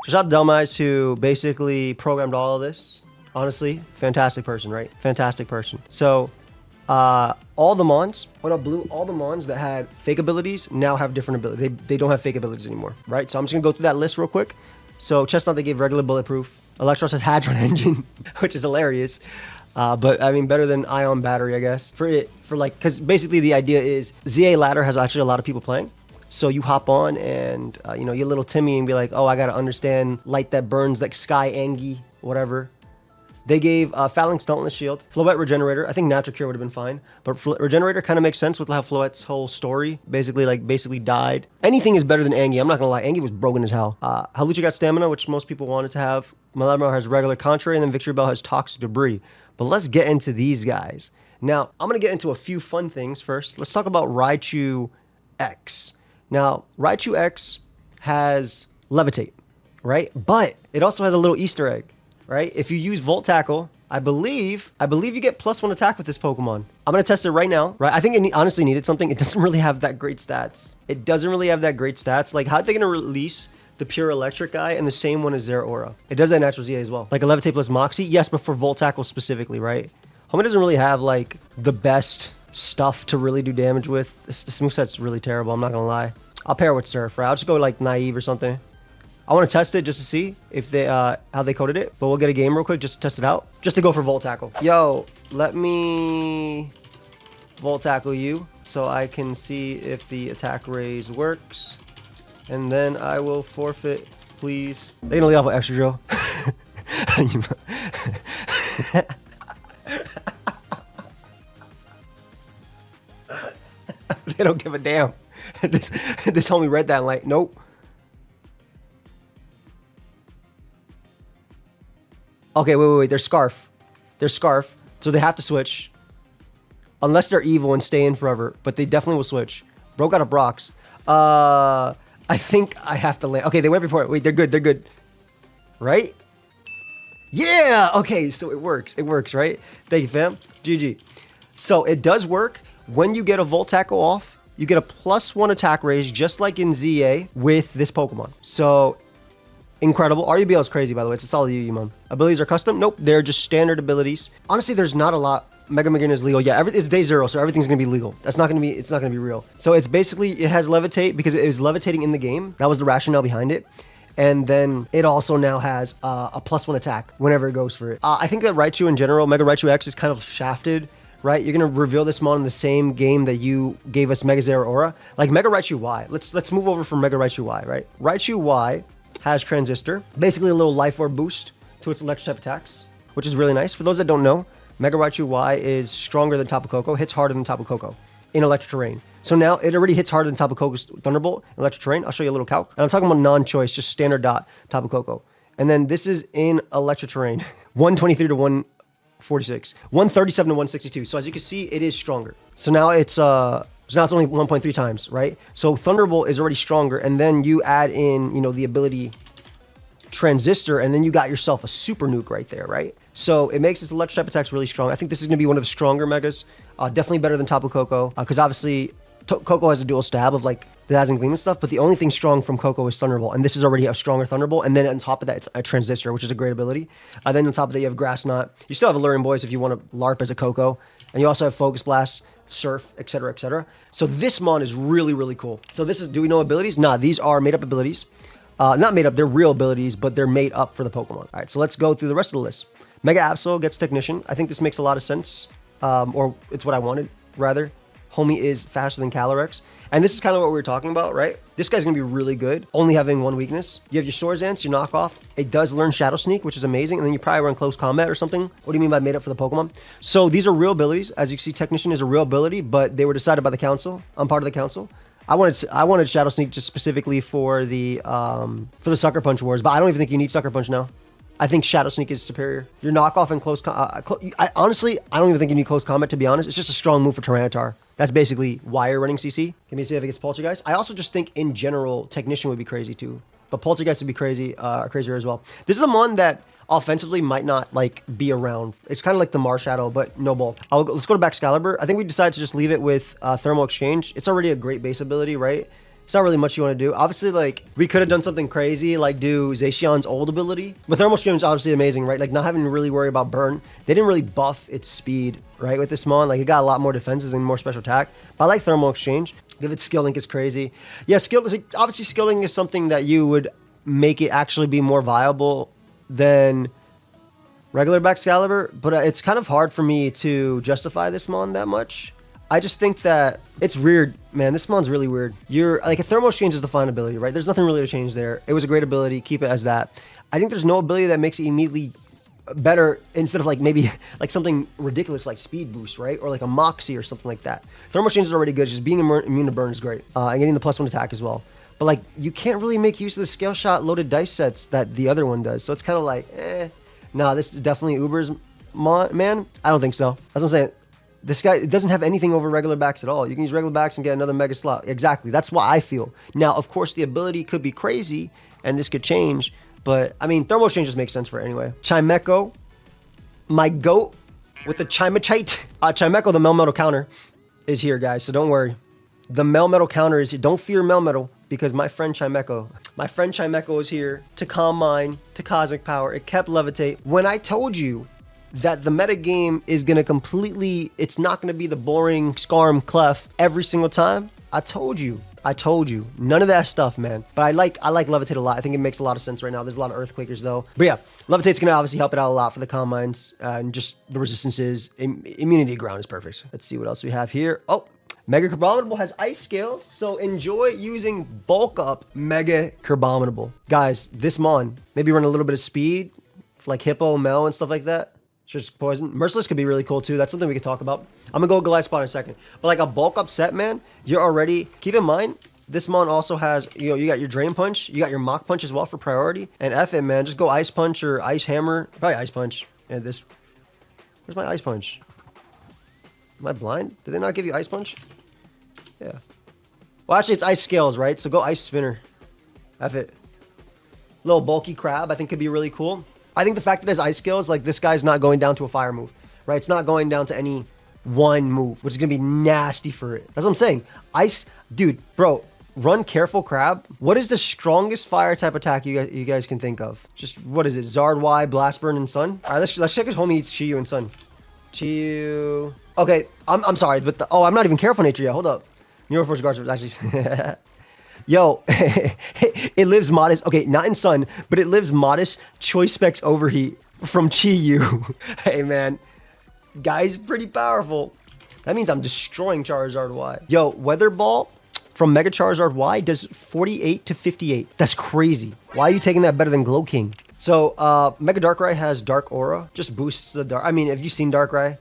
Shout out to Delmice, who basically programmed all of this. Honestly, fantastic person, right? Fantastic person. So, all the mons, when I blew all the mons that had fake abilities now have different abilities. They don't have fake abilities anymore, right? So I'm just gonna go through that list real quick. So Chestnut, they gave regular bulletproof. Electros has Hadron Engine, which is hilarious. But I mean, better than Ion Battery, I guess. Because basically the idea is ZA ladder has actually a lot of people playing. So you hop on and, you're a little Timmy and be like, oh, I got to understand light that burns like Sky Angie, whatever. They gave Phalanx Dauntless Shield, Floette Regenerator. I think Natural Cure would have been fine, but Regenerator kind of makes sense with how Floette's whole story basically died. Anything is better than Angie. I'm not gonna lie, Angie was broken as hell. Halucha got Stamina, which most people wanted to have. Malamar has regular Contrary, and then Victory Bell has Toxic Debris. But let's get into these guys. Now, I'm gonna get into a few fun things first. Let's talk about Raichu X. Now, Raichu X has Levitate, right? But it also has a little Easter egg. Right? If you use Volt Tackle, I believe you get +1 attack with this Pokemon. I'm going to test it right now, right? I think it honestly needed something. It doesn't really have that great stats. Like, how are they going to release the pure electric guy and the same one as Zeraora? It does that natural ZA as well. Like a Levitate plus Moxie? Yes, but for Volt Tackle specifically, right? Homie doesn't really have, like, the best stuff to really do damage with. This moveset's really terrible, I'm not going to lie. I'll pair it with Surf, right? I'll just go, like, Naive or something. I want to test it just to see if they how they coded it, but we'll get a game real quick just to test it out, just to go for Volt Tackle. Yo, let me Volt Tackle you so I can see if the attack raise works, and then I will forfeit, please. They're gonna lead off with Extra Drill. They don't give a damn. This homie read that like, nope. Okay, wait. They're Scarf. So they have to switch. Unless they're evil and stay in forever. But they definitely will switch. Bro got a Brox. I think I have to land. Okay, they went before. Wait, they're good. Right? Yeah! Okay, so it works. Right? Thank you, fam. GG. So it does work. When you get a Volt Tackle off, you get a +1 attack raise, just like in ZA, with this Pokemon. So... incredible. RUBL is crazy, by the way. It's a solid UU, man. Abilities are custom? Nope. They're just standard abilities. Honestly, there's not a lot. Mega Magearna is legal. Yeah, it's day 0, so everything's going to be legal. It's not going to be real. So it's basically, it has Levitate because it was levitating in the game. That was the rationale behind it. And then it also now has a +1 attack whenever it goes for it. I think that Raichu in general, Mega Raichu X is kind of shafted, right? You're going to reveal this mon in the same game that you gave us Mega Zeraora. Like Mega Raichu Y. Let's move over from Mega Raichu Y, right? Raichu Y has Transistor, basically a little life orb boost to its electric type attacks, which is really nice. For those that don't know, Mega Raichu Y is stronger than Tapu Koko, hits harder than Tapu Koko in electric terrain. So now it already hits harder than Tapu Koko's Thunderbolt in electric terrain. I'll show you a little calc. And I'm talking about non-choice, just standard dot Tapu Koko. And then this is in electric terrain, 123 to 146, 137 to 162. So as you can see, it is stronger. So now it's only 1.3 times, right? So Thunderbolt is already stronger, and then you add in, the ability Transistor, and then you got yourself a super nuke right there, right? So it makes its electric type attacks really strong. I think this is going to be one of the stronger megas. Definitely better than Tapu Koko, because obviously Koko has a dual stab of like the Dazzling Gleam and stuff, but the only thing strong from Koko is Thunderbolt, and this is already a stronger Thunderbolt, and then on top of that, it's a Transistor, which is a great ability. Then on top of that, you have Grass Knot. You still have Alluring Boys if you want to LARP as a Koko, and you also have Focus Blast, Surf, etc., etc. So this mon is really, really cool. So this is, do we know abilities? Nah, these are made-up abilities. Not made up, they're real abilities, but they're made up for the Pokemon. All right, so let's go through the rest of the list. Mega Absol gets Technician. I think this makes a lot of sense, or it's what I wanted, rather. Homie is faster than Calyrex. And this is kind of what we were talking about, right? This guy's going to be really good, only having one weakness. You have your Swords your knockoff. It does learn Shadow Sneak, which is amazing. And then you probably run Close Combat or something. What do you mean by made up for the Pokemon? So these are real abilities. As you can see, Technician is a real ability, but they were decided by the council. I'm part of the council. I wanted Shadow Sneak just specifically for the Sucker Punch Wars, but I don't even think you need Sucker Punch now. I think Shadow Sneak is superior. Your knockoff and honestly, I don't even think you need Close Combat, to be honest. It's just a strong move for Tyranitar. That's basically why you're running CC. Give me a see if it gets Poltergeist. I also just think in general, Technician would be crazy too. But Poltergeist would be crazier as well. This is a mon that offensively might not like be around. It's kind of like the Marshadow, but no ball. Let's go to Excalibur. I think we decided to just leave it with Thermal Exchange. It's already a great base ability, right? It's not really much you want to do. Obviously, like, we could have done something crazy, like do Zacian's old ability. But Thermal Exchange is obviously amazing, right? Like, not having to really worry about burn. They didn't really buff its speed, right, with this mon. Like, it got a lot more defenses and more special attack. But I like Thermal Exchange. Give it Skill Link is crazy. Yeah, obviously Skill Link is something that you would make it actually be more viable than regular Baxcalibur. But it's kind of hard for me to justify this mon that much. I just think that it's weird, man. This mon's really weird. You're like a Thermal Exchange is the fine ability, right? There's nothing really to change there. It was a great ability. Keep it as that. I think there's no ability that makes it immediately better instead of like maybe like something ridiculous like Speed Boost, right? Or like a Moxie or something like that. Thermal Exchange is already good. Just being immune to burn is great. And getting the +1 attack as well. But like you can't really make use of the Scale Shot loaded dice sets that the other one does. So it's kind of like, nah, this is definitely Uber's man. I don't think so. That's what I'm saying. This guy, it doesn't have anything over regular backs at all. You can use regular backs and get another mega slot. Exactly. That's why I feel. Now, of course, the ability could be crazy and this could change. But, I mean, Thermal Exchange just makes sense for it anyway. Chimecho, my goat with the Chimechite. Chimecho, the Melmetal counter, is here, guys. So don't worry. The Melmetal counter is here. Don't fear Melmetal because my friend Chimecho is here to Calm Mind, to Cosmic Power. It kept Levitate. When I told you that the metagame is going to completely, it's not going to be the boring Scarm Clef every single time. I told you. None of that stuff, man. But I like Levitate a lot. I think it makes a lot of sense right now. There's a lot of Earthquakers though. But yeah, Levitate's going to obviously help it out a lot for the Calm Minds and just the resistances. Immunity Ground is perfect. Let's see what else we have here. Oh, Mega Crabominable has Ice Scales, so enjoy using Bulk Up Mega Crabominable. Guys, this mon, maybe run a little bit of speed, like Hippo, Mel, and stuff like that. Just poison. Merciless could be really cool too. That's something we could talk about. I'm gonna go Golisopod in a second. But like a bulk up set, man, you're already, keep in mind, this mon also has, you got your Drain Punch, you got your Mach Punch as well for priority. And F it, man, just go Ice Punch or Ice Hammer. Probably Ice Punch. And this, where's my Ice Punch? Am I blind? Did they not give you Ice Punch? Yeah. Well, actually, it's Ice Scales, right? So go Ice Spinner. F it. Little bulky crab, I think could be really cool. I think the fact that his Ice Scales, like this guy's not going down to a fire move, right? It's not going down to any one move, which is going to be nasty for it. That's what I'm saying. Ice, dude, bro, run Careful Crab. What is the strongest fire type attack you guys can think of? Just, what is it? Zard Y, Blast Burn, and Sun? All right, let's check his homie eats Chiyu and Sun. Chiyu. Okay, I'm sorry, but I'm not even Careful Nature yet. Hold up. Neuroforce Garchomp actually. Yo, it lives modest. Okay, not in Sun, but it lives modest Choice Specs Overheat from Chiyu. Hey, man. Guy's pretty powerful. That means I'm destroying Charizard Y. Yo, Weather Ball from Mega Charizard Y does 48 to 58. That's crazy. Why are you taking that better than Glow King? So, Mega Darkrai has Dark Aura. Just boosts the Dark. I mean, if you've seen Darkrai,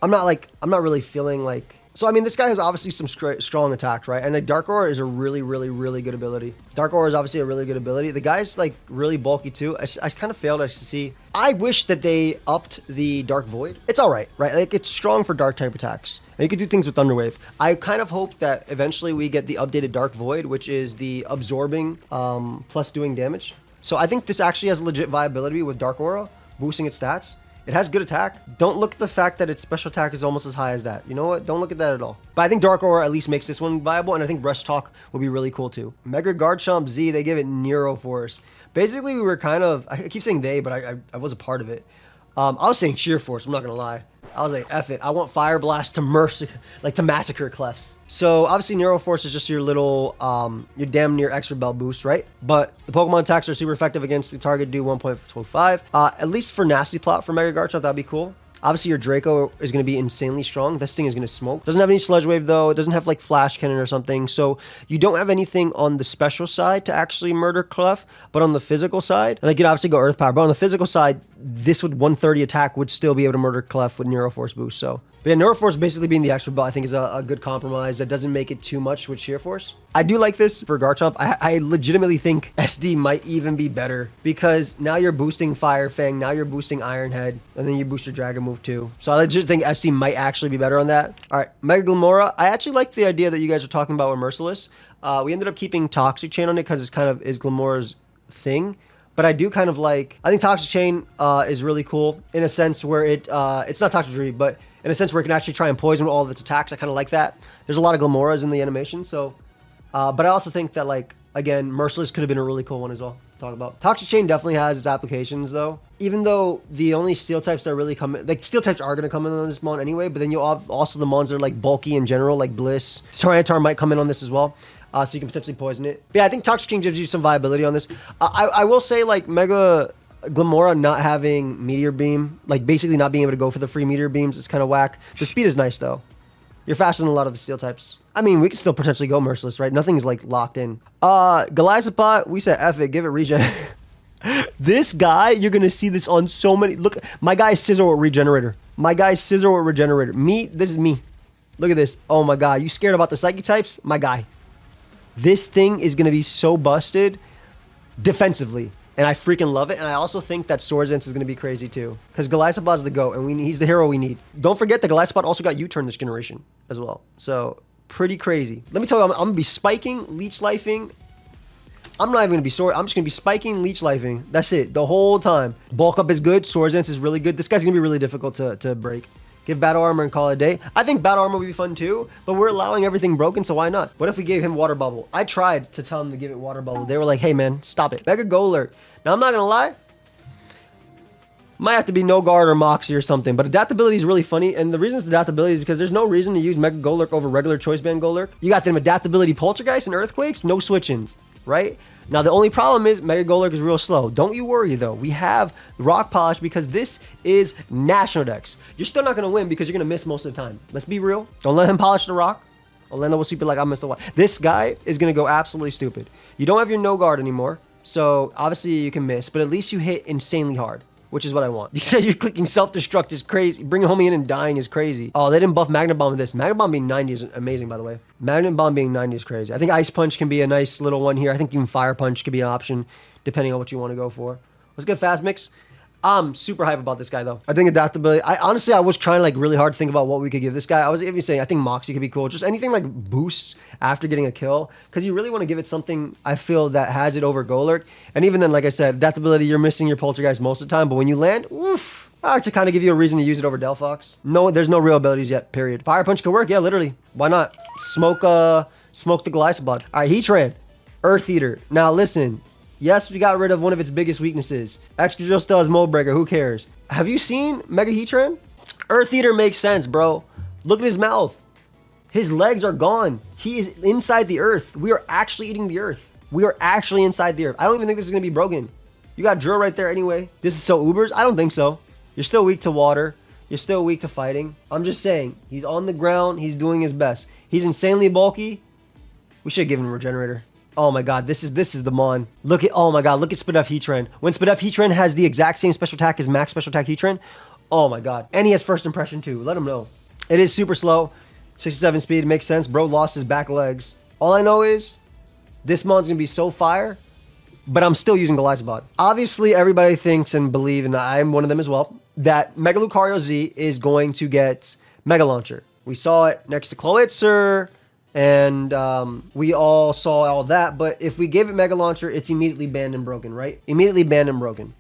I'm not really feeling like... So, I mean, this guy has obviously some strong attacks, right? And like Dark Aura is a really, really, really good ability. Dark Aura is obviously a really good ability. The guy's like really bulky too. I kind of failed to see. I wish that they upped the Dark Void. It's all right, right? Like it's strong for dark type attacks. And you can do things with Thunder Wave. I kind of hope that eventually we get the updated Dark Void, which is the absorbing plus doing damage. So I think this actually has legit viability with Dark Aura, boosting its stats. It has good attack. Don't look at the fact that its special attack is almost as high as that. You know what? Don't look at that at all. But I think Dark Aura at least makes this one viable, and I think Brush Talk would be really cool too. Mega Garchomp Z, they give it Neuroforce. Basically, we were kind of, I keep saying they, but I was a part of it. I was saying Sheer Force, I'm not gonna lie. I was like, F it. I want Fire Blast to massacre Clefs. So obviously Neuroforce is just your little, your damn near extra bell boost, right? But the Pokemon attacks are super effective against the target, do 1.25. At least for Nasty Plot for Mega Garchomp, that'd be cool. Obviously, your Draco is going to be insanely strong. This thing is going to smoke. Doesn't have any Sludge Wave, though. It doesn't have, like, Flash Cannon or something. So, you don't have anything on the special side to actually murder Clef. But on the physical side, and I could obviously go Earth Power. But on the physical side, this with 130 attack would still be able to murder Clef with Neuroforce boost. So, but yeah, Neuroforce basically being the extra bell, I think is a good compromise that doesn't make it too much with Sheer Force. I do like this for Garchomp. I legitimately think SD might even be better because now you're boosting Fire Fang, now you're boosting Iron Head, and then you boost your Dragon move too. So I legit think SD might actually be better on that. All right, Mega Glimmora. I actually like the idea that you guys are talking about with Merciless. We ended up keeping Toxic Chain on it because it's kind of is Glimmora's thing. But I do kind of like, I think Toxic Chain is really cool in a sense where it's not Toxic Tree, but in a sense where it can actually try and poison all of its attacks. I kind of like that. There's a lot of Glimmoras in the animation, so But I also think that, like, again, Merciless could have been a really cool one as well to talk about. Toxic Chain definitely has its applications, though. Even though the only steel types that really come in, like, steel types are going to come in on this mon anyway, but then you also the mons that are, like, bulky in general, like Bliss. Tyranitar might come in on this as well. So you can potentially poison it. But yeah, I think Toxic King gives you some viability on this. I will say, like, Mega Glimmora not having Meteor Beam, like, basically not being able to go for the free Meteor Beams is kind of whack. The speed is nice, though. You're faster than a lot of the steel types. I mean, we can still potentially go Merciless, right? Nothing is, like, locked in. Golisopod, we said F it, give it regen. This guy, you're going to see this on so many... Look, my guy's Scizor with Regenerator. My guy's Scizor with Regenerator. Me, this is me. Look at this. Oh, my God. You scared about the Psychic types? My guy. This thing is going to be so busted defensively. And I freaking love it. And I also think that Swords Dance is going to be crazy too. Because Golisopod's the GOAT, and he's the hero we need. Don't forget that Golisopod also got U-turn this generation as well. So, pretty crazy. Let me tell you, I'm going to be spiking, leech lifing. I'm not even going to be Sword. I'm just going to be spiking, leech lifing. That's it. The whole time. Bulk up is good. Swords Dance is really good. This guy's going to be really difficult to break. Give Battle Armor and call it a day. I think Battle Armor would be fun too, but we're allowing everything broken, so why not? What if we gave him Water Bubble? I tried to tell him to give it Water Bubble. They were like, hey man, stop it. Mega Golurk. Now, I'm not going to lie. Might have to be No Guard or Moxie or something, but adaptability is really funny, and the reason it's adaptability is because there's no reason to use Mega Golurk over regular Choice Band Golurk. You got them adaptability Poltergeist and Earthquakes, no switch-ins, right? Now, the only problem is Mega Golurk is real slow. Don't you worry, though. We have Rock Polish because this is National Dex. You're still not going to win because you're going to miss most of the time. Let's be real. Don't let him polish the rock. Orlando will sweep it like I missed a lot. This guy is going to go absolutely stupid. You don't have your No Guard anymore, so obviously you can miss, but at least you hit insanely hard, which is what I want. You said you're clicking self-destruct is crazy. Bringing homie in and dying is crazy. Oh, they didn't buff Magnet Bomb with this. Magnet Bomb being 90 is amazing, by the way. Magnet Bomb being 90 is crazy. I think Ice Punch can be a nice little one here. I think even Fire Punch could be an option, depending on what you want to go for. Let's get Fast Mix. I'm super hype about this guy, though. I think adaptability... Honestly, I was trying, like, really hard to think about what we could give this guy. I was even saying, I think Moxie could be cool. Just anything, like, boosts after getting a kill. Because you really want to give it something, I feel, that has it over Golurk. And even then, like I said, adaptability, you're missing your Poltergeist most of the time. But when you land, oof... to kind of give you a reason to use it over Delphox. No, there's no real abilities yet, period. Fire Punch could work, yeah, literally. Why not? Smoke the Golisopod. All right, Heatran. Earth Eater. Now, listen... Yes, we got rid of one of its biggest weaknesses. Excadrill still has Mold Breaker. Who cares? Have you seen Mega Heatran? Earth Eater makes sense, bro. Look at his mouth. His legs are gone. He is inside the earth. We are actually eating the earth. We are actually inside the earth. I don't even think this is going to be broken. You got Drill right there anyway. This is so Ubers? I don't think so. You're still weak to water. You're still weak to fighting. I'm just saying. He's on the ground. He's doing his best. He's insanely bulky. We should give him a Regenerator. Oh my god, this is the Mon. Look at, oh my god, look at Spadef Heatran. When Spadef Heatran has the exact same special attack as max special attack Heatran, oh my god. And he has first impression too, let him know. It is super slow, 67 speed, makes sense. Bro lost his back legs. All I know is, this Mon's gonna be so fire, but I'm still using Golisopod. Obviously, everybody thinks and believe, and I'm one of them as well, that Mega Lucario Z is going to get Mega Launcher. We saw it next to Cloitzer, and we all saw all that, but if we give it Mega Launcher, it's immediately banned and broken, right? Immediately banned and broken.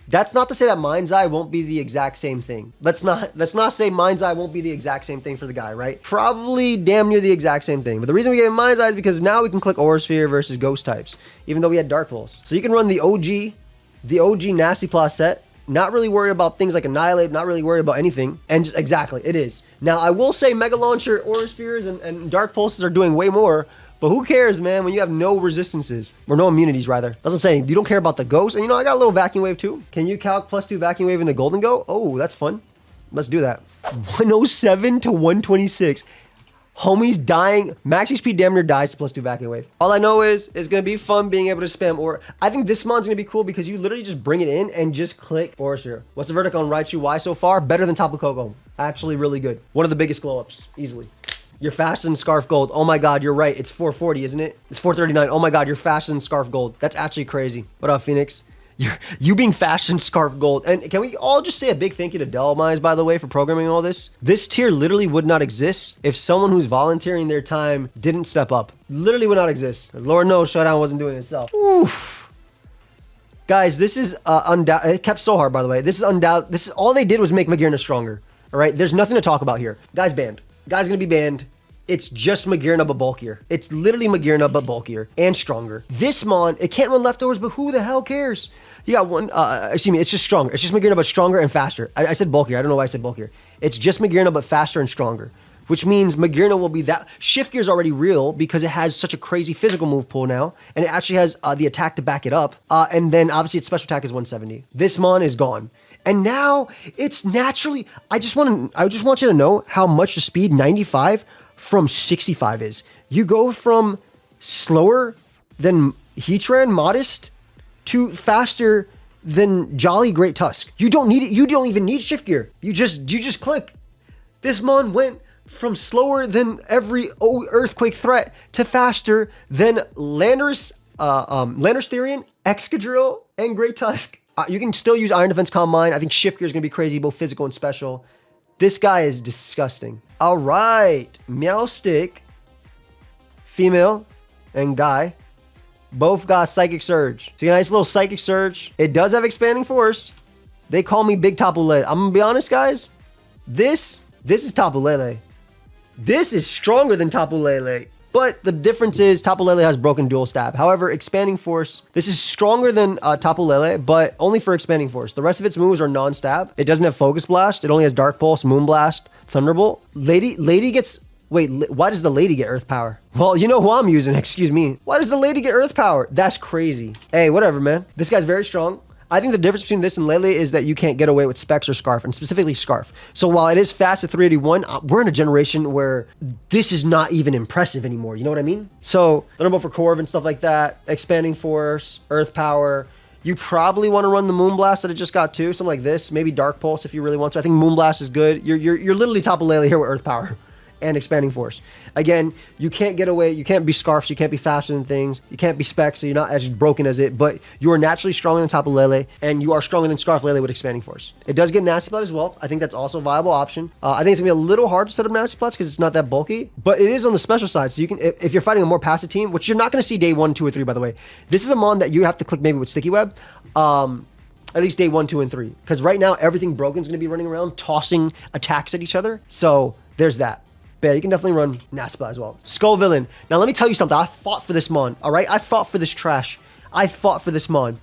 That's not to say that Mind's Eye won't be the exact same thing. Let's not say Mind's Eye won't be the exact same thing for the guy, right? Probably damn near the exact same thing. But the reason we gave him Mind's Eye is because now we can click Aura Sphere versus Ghost types, even though we had Dark Pulse. So you can run the OG Nasty Plot set, not really worry about things like Annihilate, not really worry about anything. And just, exactly, it is. Now, I will say Mega Launcher, Aura Spheres, and Dark Pulses are doing way more, but who cares, man, when you have no resistances, or no immunities, rather. That's what I'm saying. You don't care about the Ghost, and you know, I got a little Vacuum Wave, too. Can you calc +2 Vacuum Wave in the Golden Go? Oh, that's fun. Let's do that. 107 to 126. Homie's dying. Max HP damn near dies to +2 Vacuum Wave. All I know is, it's going to be fun being able to spam Aura. I think this mon's going to be cool because you literally just bring it in and just click Aura Sphere. What's the verdict on Raichu Y so far? Better than Tapu Koko. Actually, really good. One of the biggest glow-ups, easily. You're faster than Scarf Gold. Oh my god, you're right. It's 440, isn't it? It's 439. Oh my god, you're faster than Scarf Gold. That's actually crazy. What up, Phoenix? You being faster than Scarf Gold. And can we all just say a big thank you to Delmize, by the way, for programming all this? This tier literally would not exist if someone who's volunteering their time didn't step up. Literally would not exist. Lord knows Showdown wasn't doing itself. Oof. Guys, this is undoubted. It kept so hard, by the way. This is undoubted. This is all they did was make Magearna stronger. All right, there's nothing to talk about here. Guy's banned. Guy's gonna be banned. It's just Magearna but bulkier. It's literally Magearna but bulkier and stronger. This mon, it can't run leftovers, but who the hell cares? You got one, excuse me, it's just stronger. It's just Magearna but stronger and faster. I said bulkier. I don't know why I said bulkier. It's just Magearna but faster and stronger, which means Magearna will be that. Shift Gear is already real because it has such a crazy physical move pool now, and it actually has the attack to back it up. And then obviously its special attack is 170. This mon is gone. And now it's naturally, I just want you to know how much the speed 95 from 65 is. You go from slower than Heatran, modest, to faster than Jolly Great Tusk. You don't need it. You don't even need Shift Gear. You just click. This mon went from slower than every earthquake threat to faster than Landorus, Therian, Excadrill, and Great Tusk. You can still use Iron Defense Calm Mind. I think Shift Gear is going to be crazy, both physical and special. This guy is disgusting. All right. Meowstic, female, and guy, both got Psychic Surge. So you got a nice little Psychic Surge. It does have Expanding Force. They call me Big Tapu Lele. I'm going to be honest, guys. This is Tapu Lele. This is stronger than Tapu Lele. But the difference is Tapu Lele has broken dual stab. However, Expanding Force, this is stronger than Tapu Lele, but only for Expanding Force. The rest of its moves are non-stab. It doesn't have Focus Blast. It only has Dark Pulse, Moon Blast, Thunderbolt. Lady gets... Wait, why does the lady get Earth Power? Well, you know who I'm using, excuse me. Why does the lady get Earth Power? That's crazy. Hey, whatever, man. This guy's very strong. I think the difference between this and Lele is that you can't get away with Specs or Scarf, and specifically Scarf. So while it is fast at 381, we're in a generation where this is not even impressive anymore. You know what I mean? So Thunderbolt for Corv and stuff like that, Expanding Force, Earth Power. You probably want to run the Moonblast that it just got too, something like this. Maybe Dark Pulse if you really want to. I think Moonblast is good. You're literally Tapu Lele here with Earth Power and Expanding Force. Again, you can't get away. You can't be Scarfs. You can't be faster than things. You can't be Specs, so you're not as broken as it. But you are naturally stronger than Tapu Lele, and you are stronger than Scarf Lele with Expanding Force. It does get Nasty Plot as well. I think that's also a viable option. I think it's gonna be a little hard to set up Nasty Plots because it's not that bulky, but it is on the special side. So you can, if you're fighting a more passive team, which you're not gonna see day 1, 2, or 3, by the way. This is a mon that you have to click maybe with Sticky Web. At least day 1, 2, and 3. Because right now everything broken is gonna be running around tossing attacks at each other. So there's that. But yeah, you can definitely run Nasty Plot as well. Scovillain. Now let me tell you something. I fought for this mon. All right, I fought for this trash. I fought for this mon.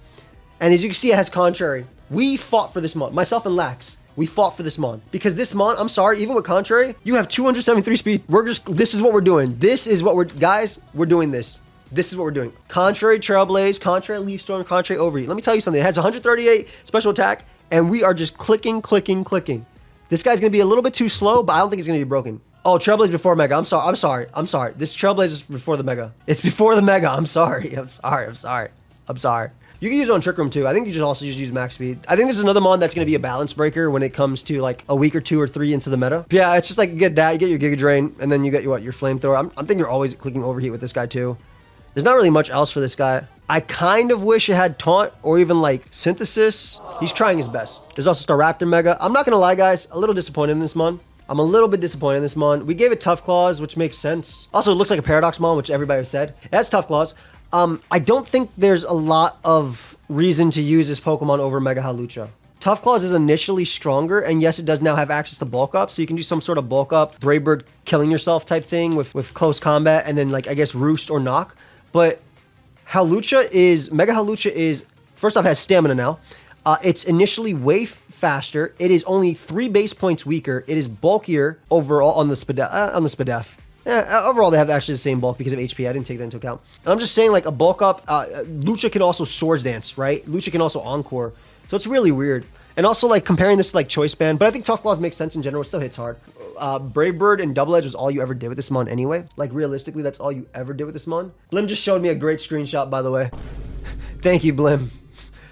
And as you can see, it has Contrary. We fought for this mon. Myself and Lax. We fought for this mon. Because this mon, I'm sorry, even with Contrary, you have 273 speed. This is what we're doing. Guys, we're doing this. This is what we're doing. Contrary Trailblaze, Contrary Leaf Storm, Contrary Overheat. Let me tell you something. It has 138 special attack, and we are just clicking. This guy's going to be a little bit too slow, but I don't think it's going to be broken. Oh, Trailblaze before Mega. I'm sorry. This Trailblaze is before the Mega. It's before the Mega. I'm sorry. You can use it on Trick Room too. I think you just also use max speed. I think this is another mon that's going to be a balance breaker when it comes to like a week or 2 or 3 into the meta. But yeah, it's just like you get that, you get your Giga Drain, and then you get your Flamethrower. I'm thinking you're always clicking Overheat with this guy too. There's not really much else for this guy. I kind of wish it had Taunt or even like Synthesis. He's trying his best. There's also Staraptor Mega. I'm not going to lie, guys. A little disappointed in this mon. I'm a little bit disappointed in this mon. We gave it Tough Claws, which makes sense. Also, it looks like a Paradox mon, which everybody has said. It has Tough Claws. I don't think there's a lot of reason to use this Pokemon over Mega Hawlucha. Tough Claws is initially stronger, and yes, it does now have access to bulk up, so you can do some sort of bulk up, Brave Bird killing yourself type thing with close combat, and then like, I guess, Roost or Knock. But Mega Hawlucha is, first off, has stamina now. It's initially way faster. It is only 3 base points weaker. It is bulkier overall on the Spadef. Overall, they have actually the same bulk because of HP. I didn't take that into account. And I'm just saying, like, a bulk up, Lucha can also Swords Dance, right? Lucha can also Encore. So it's really weird. And also, like, comparing this to, like, Choice Band. But I think Tough Claws makes sense in general. It still hits hard. Brave Bird and Double Edge was all you ever did with this mon anyway. Like, realistically, that's all you ever did with this mon. Blim just showed me a great screenshot, by the way. Thank you, Blim.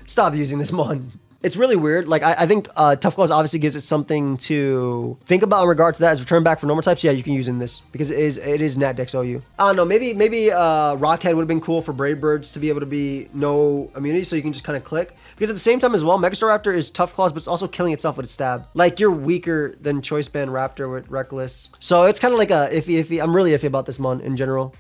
Stop using this mon. It's really weird. Like, I think Tough Claws obviously gives it something to think about in regard to that. As return back for normal types, yeah, you can use in this because it is Nat Dex OU. I don't know, maybe Rockhead would have been cool for Brave Birds to be able to be no immunity, so you can just kind of click. Because at the same time as well, Mega Staraptor is Tough Claws, but it's also killing itself with its stab. Like, you're weaker than Choice Band Raptor with Reckless. So it's kind of like a iffy. I'm really iffy about this mon in general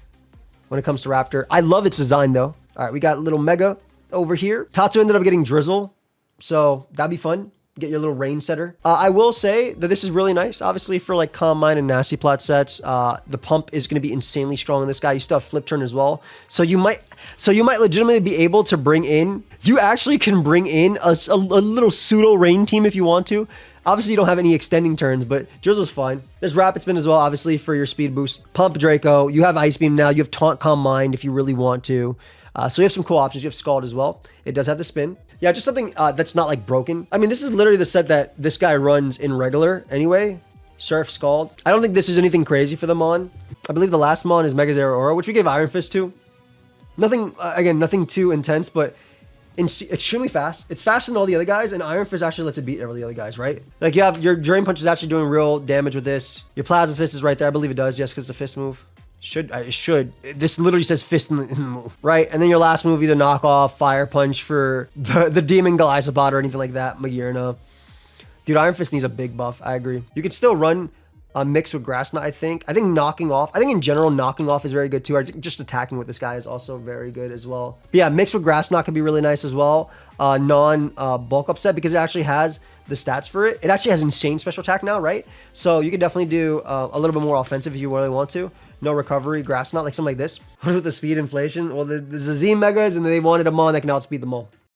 when it comes to Raptor. I love its design though. All right, we got little Mega over here. Tatsu ended up getting Drizzle. So that'd be fun. get your little range setter. I will say that this is really nice, obviously, for like Calm Mind and Nasty Plot sets. The pump is going to be insanely strong in this guy. You still have Flip Turn as well. So you might legitimately be able to bring in, you actually can bring in a little pseudo rain team if you want to. Obviously, you don't have any extending turns, but Drizzle's fine. There's Rapid Spin as well, obviously, for your speed boost. Pump Draco. You have Ice Beam now. You have Taunt Calm Mind if you really want to. So you have some cool options. You have Scald as well. It does have the spin. Yeah, just something that's not like broken. I mean, this is literally the set that this guy runs in regular anyway. Surf, Scald. I don't think this is anything crazy for the Mon. I believe the last Mon is Mega Zeraora, which we gave Iron Fist to. Nothing, again, nothing too intense, but extremely fast. It's faster than all the other guys, and Iron Fist actually lets it beat every the other guys, right? Like you have your Drain Punch is actually doing real damage with this. Your Plasma Fist is right there. I believe it does, yes, because it's a fist move. It should. This literally says fist in the move, right? And then your last move, either knock off, fire punch for the demon Golisopod or anything like that. Magearna. Dude, Iron Fist needs a big buff. I agree. You could still run a mix with Grass Knot, I think. I think knocking off, I think in general, knocking off is very good too. Just attacking with this guy is also very good as well. But yeah, mix with Grass Knot can be really nice as well. Non-bulk up set because it actually has the stats for it. It actually has insane special attack now, right? So you could definitely do a little bit more offensive if you really want to. No recovery, Grass Knot, like something like this. What with the speed inflation? Well, there's the Z Megas, and they wanted a Mon that can outspeed them all.